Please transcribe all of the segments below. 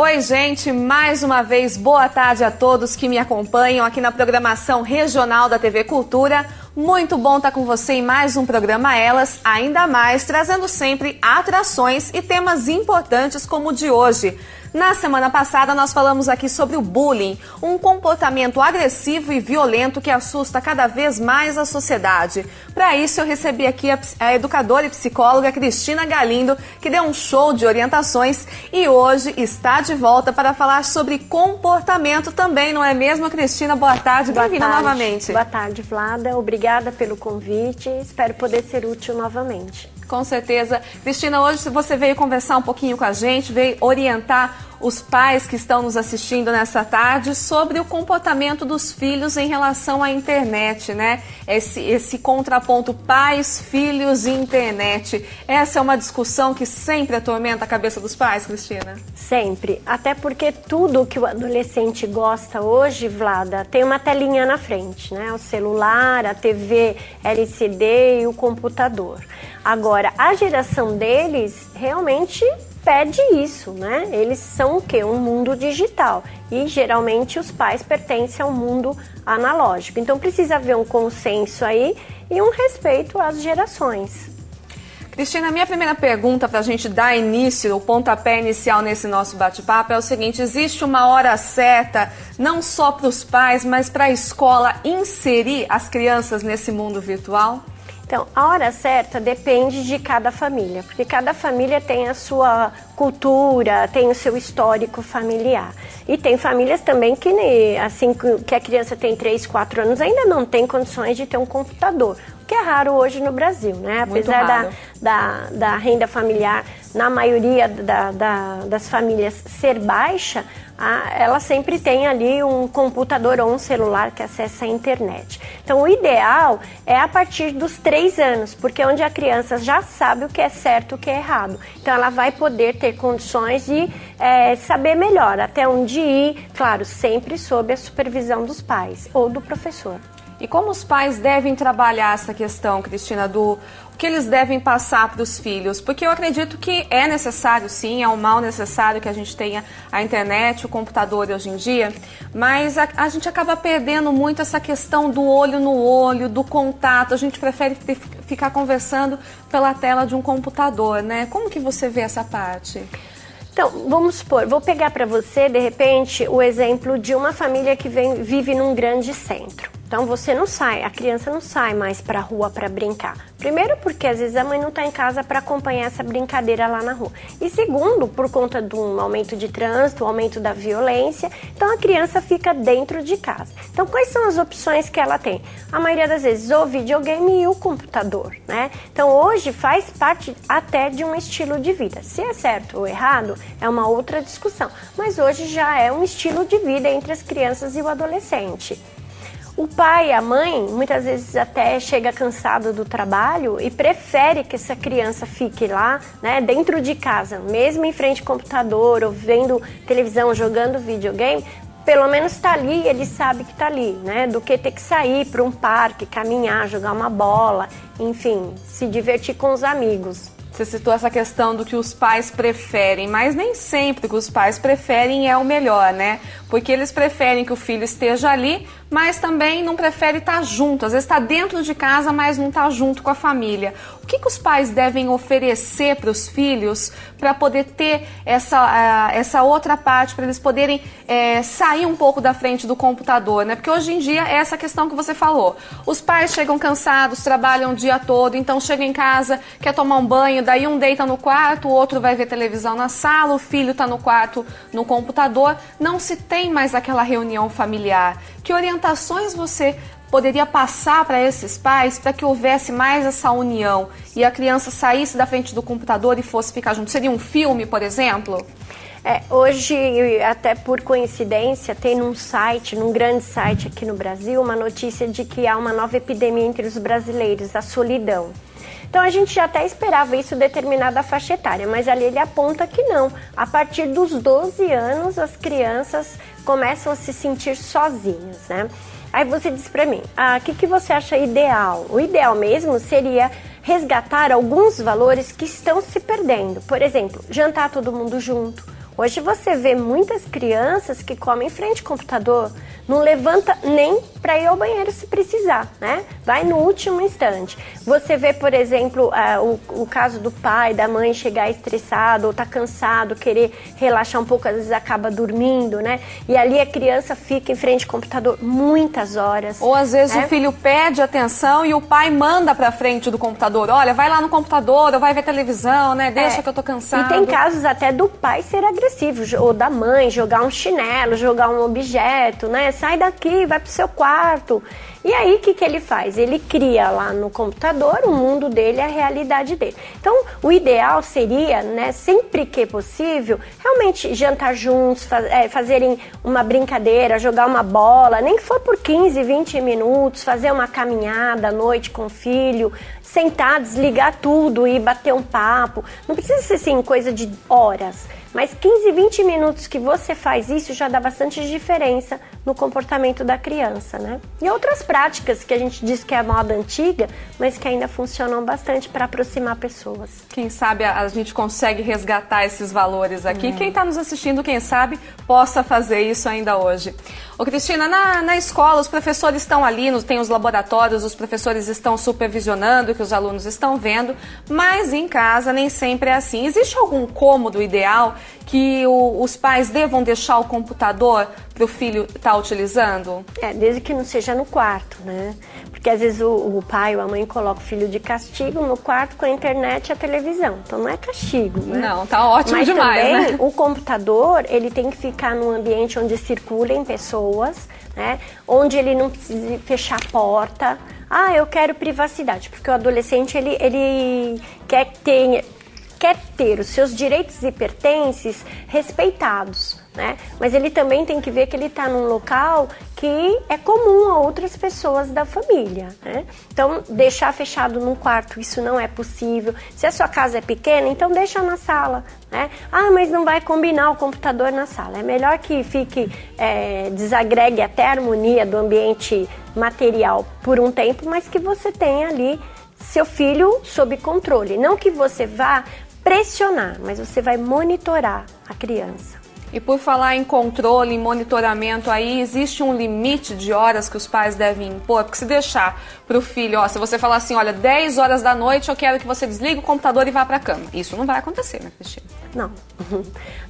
Oi, gente, mais uma vez, boa tarde a todos que me acompanham aqui na programação regional da TV Cultura. Muito bom estar com você em mais um programa Elas, ainda mais trazendo sempre atrações e temas importantes como o de hoje. Na semana passada nós falamos aqui sobre o bullying, um comportamento agressivo e violento que assusta cada vez mais a sociedade. Para isso eu recebi aqui a educadora e psicóloga Cristina Galindo, que deu um show de orientações e hoje está de volta para falar sobre comportamento também, não é mesmo, Cristina? Boa tarde, bem-vinda novamente. Boa tarde, Vlada. Obrigada pelo convite. Espero poder ser útil novamente. Com certeza. Cristina, hoje você veio conversar um pouquinho com a gente, veio orientar os pais que estão nos assistindo nessa tarde sobre o comportamento dos filhos em relação à internet, né? Esse contraponto pais, filhos e internet. Essa é uma discussão que sempre atormenta a cabeça dos pais, Cristina? Sempre. Até porque tudo que o adolescente gosta hoje, Vlada, tem uma telinha na frente, né? O celular, a TV LCD e o computador. Agora, a geração deles realmente pede isso, né? Eles são o quê? Um mundo digital. E geralmente os pais pertencem ao mundo analógico. Então precisa haver um consenso aí e um respeito às gerações. Cristina, a minha primeira pergunta para a gente dar início, o pontapé inicial nesse nosso bate-papo é o seguinte: existe uma hora certa, não só para os pais, mas para a escola inserir as crianças nesse mundo virtual? Então, a hora certa depende de cada família, porque cada família tem a sua cultura, tem o seu histórico familiar. E tem famílias também que, assim que a criança tem 3, 4 anos, ainda não tem condições de ter um computador, o que é raro hoje no Brasil, né? Apesar da renda familiar, na maioria das famílias ser baixa, ela sempre tem ali um computador ou um celular que acessa a internet. Então, o ideal é a partir dos 3 anos, porque é onde a criança já sabe o que é certo e o que é errado. Então, ela vai poder ter condições de saber melhor até onde ir, claro, sempre sob a supervisão dos pais ou do professor. E como os pais devem trabalhar essa questão, Cristina, do que eles devem passar para os filhos? Porque eu acredito que é necessário, sim, é um mal necessário que a gente tenha a internet, o computador hoje em dia, mas a gente acaba perdendo muito essa questão do olho no olho, do contato. A gente prefere ficar conversando pela tela de um computador, né? Como que você vê essa parte? Então, vamos supor, vou pegar para você, de repente, o exemplo de uma família que vive num grande centro. Então, você não sai, a criança não sai mais para a rua para brincar. Primeiro, porque às vezes a mãe não está em casa para acompanhar essa brincadeira lá na rua. E segundo, por conta de um aumento de trânsito, um aumento da violência, então a criança fica dentro de casa. Então, quais são as opções que ela tem? A maioria das vezes, o videogame e o computador, né? Então, hoje faz parte até de um estilo de vida. Se é certo ou errado, é uma outra discussão. Mas hoje já é um estilo de vida entre as crianças e o adolescente. O pai e a mãe, muitas vezes até chega cansado do trabalho e prefere que essa criança fique lá, né, dentro de casa, mesmo em frente ao computador ou vendo televisão, jogando videogame, pelo menos está ali, ele sabe que está ali, né, do que ter que sair para um parque, caminhar, jogar uma bola, enfim, se divertir com os amigos. Você citou essa questão do que os pais preferem, mas nem sempre o que os pais preferem é o melhor, né? Porque eles preferem que o filho esteja ali, mas também não prefere estar junto. Às vezes está dentro de casa, mas não está junto com a família. O que os pais devem oferecer para os filhos para poder ter essa outra parte, para eles poderem sair um pouco da frente do computador, né? Porque hoje em dia é essa questão que você falou. Os pais chegam cansados, trabalham o dia todo, então chegam em casa, quer tomar um banho, daí um deita no quarto, o outro vai ver televisão na sala, o filho está no quarto no computador. Não se tem mais aquela reunião familiar. Que orientações você poderia passar para esses pais para que houvesse mais essa união e a criança saísse da frente do computador e fosse ficar junto? Seria um filme, por exemplo? Hoje, até por coincidência, tem num grande site aqui no Brasil, uma notícia de que há uma nova epidemia entre os brasileiros, a solidão. Então a gente já até esperava isso determinada faixa etária, mas ali ele aponta que não. A partir dos 12 anos as crianças começam a se sentir sozinhas, né? Aí você diz para mim, o que você acha ideal? O ideal mesmo seria resgatar alguns valores que estão se perdendo. Por exemplo, jantar todo mundo junto, Hoje você vê muitas crianças que comem em frente ao computador, não levanta nem para ir ao banheiro se precisar, né? Vai no último instante. Você vê, por exemplo, o caso do pai, da mãe chegar estressado ou tá cansado, querer relaxar um pouco, às vezes acaba dormindo, né? E ali a criança fica em frente ao computador muitas horas. Ou às vezes né? o filho pede atenção e o pai manda pra frente do computador. Olha, vai lá no computador, ou vai ver televisão, né? Deixa que eu tô cansado. E tem casos até do pai ser agressivo, ou da mãe jogar um chinelo, jogar um objeto, né? Sai daqui, vai pro seu quarto. E aí, o que ele faz? Ele cria lá no computador o mundo dele, a realidade dele. Então, o ideal seria, né, sempre que possível, realmente jantar juntos, fazerem uma brincadeira, jogar uma bola, nem que for por 15, 20 minutos, fazer uma caminhada à noite com o filho, sentar, desligar tudo e bater um papo. Não precisa ser assim, coisa de horas, mas 15, 20 minutos que você faz isso já dá bastante diferença no comportamento da criança, né? E outras práticas que a gente diz que é a moda antiga, mas que ainda funcionam bastante para aproximar pessoas. Quem sabe a gente consegue resgatar esses valores aqui. Quem está nos assistindo, quem sabe, possa fazer isso ainda hoje. Ô Cristina, na escola os professores estão ali, tem os laboratórios, os professores estão supervisionando o que os alunos estão vendo, mas em casa nem sempre é assim. Existe algum cômodo ideal que os pais devam deixar o computador para o filho estar utilizando? Desde que não seja no quarto, né? Porque às vezes o pai ou a mãe coloca o filho de castigo no quarto com a internet e a televisão. Então não é castigo, né? Não, tá ótimo. Mas demais, também, né? O computador, ele tem que ficar num ambiente onde circulem pessoas, né? Onde ele não precise fechar a porta. Ah, eu quero privacidade, porque o adolescente, ele quer ter os seus direitos e pertences respeitados, né? Mas ele também tem que ver que ele está num local que é comum a outras pessoas da família, né? Então, deixar fechado num quarto, isso não é possível. Se a sua casa é pequena, então deixa na sala, né? Ah, mas não vai combinar o computador na sala. É melhor que fique, desagregue até a harmonia do ambiente material por um tempo, mas que você tenha ali seu filho sob controle. Não que você vá pressionar, mas você vai monitorar a criança. E por falar em controle, em monitoramento, aí existe um limite de horas que os pais devem impor? Porque se deixar para o filho, se você falar assim, olha, 10 horas da noite eu quero que você desligue o computador e vá para a cama. Isso não vai acontecer, né, Cristina? Não.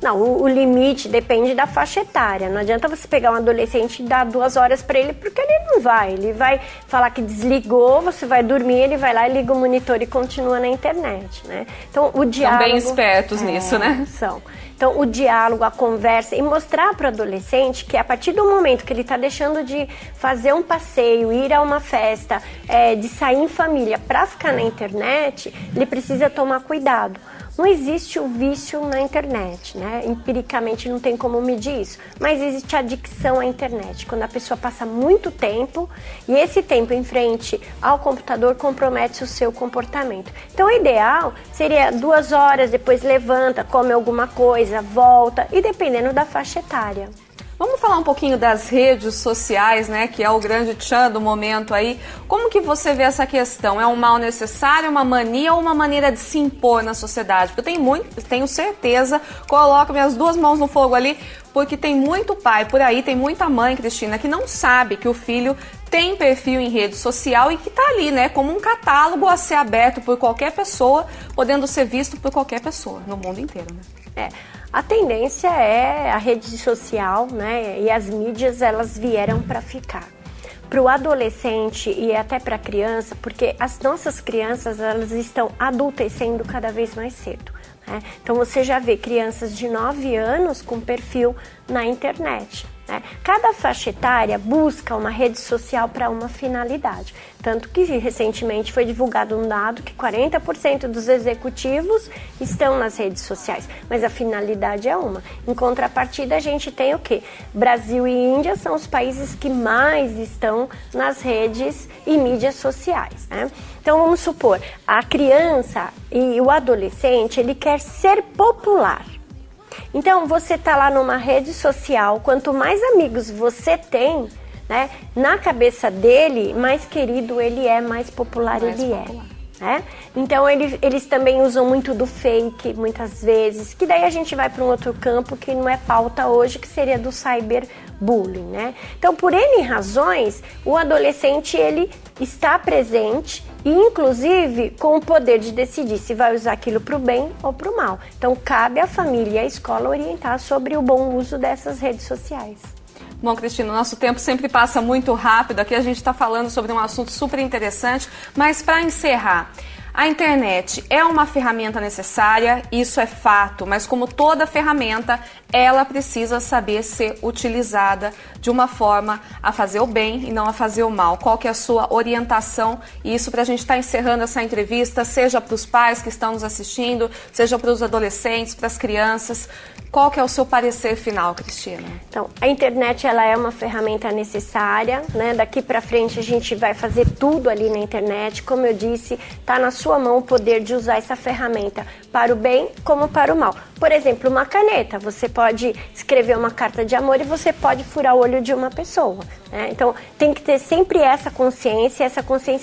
Não, o limite depende da faixa etária. Não adianta você pegar um adolescente e dar 2 horas para ele, porque ele não vai. Ele vai falar que desligou, você vai dormir, ele vai lá e liga o monitor e continua na internet, né? Então, o diálogo... São bem espertos nisso, né? São. Então, o diálogo, a conversa e mostrar para o adolescente que a partir do momento que ele está deixando de fazer um passeio, ir a uma festa, de sair em família para ficar na internet, ele precisa tomar cuidado. Não existe o vício na internet, né? Empiricamente não tem como medir isso, mas existe a adicção à internet, quando a pessoa passa muito tempo e esse tempo em frente ao computador compromete o seu comportamento. Então o ideal seria 2 horas, depois levanta, come alguma coisa, volta e dependendo da faixa etária. Vamos falar um pouquinho das redes sociais, né, que é o grande tchan do momento aí. Como que você vê essa questão? É um mal necessário, uma mania ou uma maneira de se impor na sociedade? Porque tenho certeza, coloco minhas 2 mãos no fogo ali, porque tem muito pai por aí, tem muita mãe, Cristina, que não sabe que o filho tem perfil em rede social e que tá ali, né, como um catálogo a ser aberto por qualquer pessoa, podendo ser visto por qualquer pessoa no mundo inteiro, né? A tendência é a rede social, né, e as mídias, elas vieram para ficar. Para o adolescente e até para a criança, porque as nossas crianças, elas estão adultecendo cada vez mais cedo, né? Então você já vê crianças de 9 anos com perfil na internet, né? Cada faixa etária busca uma rede social para uma finalidade. Tanto que recentemente foi divulgado um dado que 40% dos executivos estão nas redes sociais, mas a finalidade é uma. Em contrapartida, a gente tem o quê? Brasil e Índia são os países que mais estão nas redes e mídias sociais, né? Então vamos supor, a criança e o adolescente, ele quer ser popular. Então você está lá numa rede social, quanto mais amigos você tem, né, na cabeça dele, mais querido ele é, mais popular ele é. né? Então eles também usam muito do fake, muitas vezes, que daí a gente vai para um outro campo que não é pauta hoje, que seria do cyberbullying, né? Então, por N razões, o adolescente ele está presente e, inclusive, com o poder de decidir se vai usar aquilo para o bem ou para o mal. Então, cabe à família e à escola orientar sobre o bom uso dessas redes sociais. Bom, Cristina, o nosso tempo sempre passa muito rápido. Aqui a gente está falando sobre um assunto super interessante, mas para encerrar, a internet é uma ferramenta necessária, isso é fato, mas como toda ferramenta, ela precisa saber ser utilizada de uma forma a fazer o bem e não a fazer o mal. Qual que é a sua orientação? E isso para a gente estar encerrando essa entrevista, seja para os pais que estão nos assistindo, seja para os adolescentes, para as crianças. Qual que é o seu parecer final, Cristina? Então, a internet ela é uma ferramenta necessária, né? Daqui para frente a gente vai fazer tudo ali na internet. Como eu disse, está na sua mão o poder de usar essa ferramenta para o bem como para o mal. Por exemplo, uma caneta. Você pode escrever uma carta de amor e você pode furar o olho de uma pessoa, né? Então, tem que ter sempre essa consciência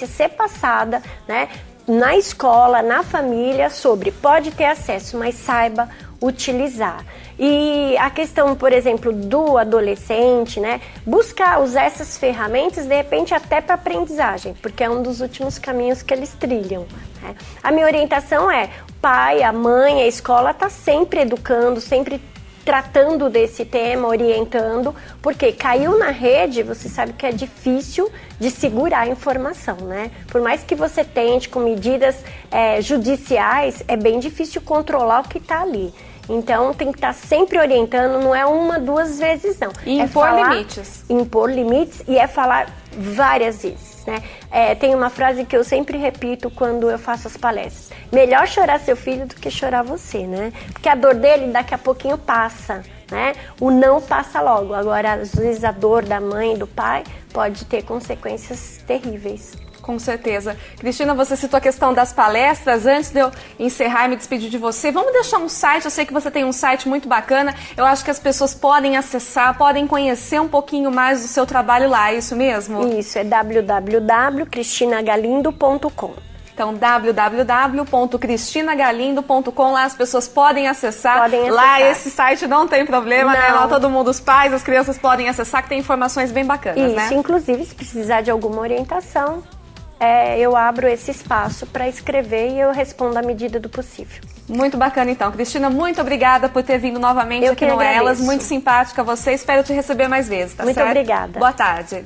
ser passada, né? Na escola, na família, sobre pode ter acesso, mas saiba utilizar. E a questão, por exemplo, do adolescente, né, buscar usar essas ferramentas, de repente, até para aprendizagem, porque é um dos últimos caminhos que eles trilham, né? A minha orientação é, o pai, a mãe, a escola está sempre educando, sempre tratando desse tema, orientando, porque caiu na rede, você sabe que é difícil de segurar a informação, né? Por mais que você tente com medidas judiciais, é bem difícil controlar o que está ali. Então, tem que estar sempre orientando, não é uma, duas vezes, não. E impor limites. Impor limites e é falar várias vezes, né? Tem uma frase que eu sempre repito quando eu faço as palestras. Melhor chorar seu filho do que chorar você, né? Porque a dor dele daqui a pouquinho passa, né? O não passa logo. Agora, às vezes, a dor da mãe e do pai pode ter consequências terríveis. Com certeza. Cristina, você citou a questão das palestras. Antes de eu encerrar e me despedir de você, vamos deixar um site. Eu sei que você tem um site muito bacana. Eu acho que as pessoas podem acessar, podem conhecer um pouquinho mais do seu trabalho lá. É isso mesmo? Isso, é www.cristinagalindo.com. Então, www.cristinagalindo.com, lá as pessoas podem acessar. Lá esse site não tem problema, né? Lá todo mundo, os pais, as crianças podem acessar, que tem informações bem bacanas, né? Isso, inclusive, se precisar de alguma orientação, eu abro esse espaço para escrever e eu respondo à medida do possível. Muito bacana, então. Cristina, muito obrigada por ter vindo novamente aqui no Elas. Muito simpática você. Espero te receber mais vezes, tá certo? Muito obrigada. Boa tarde.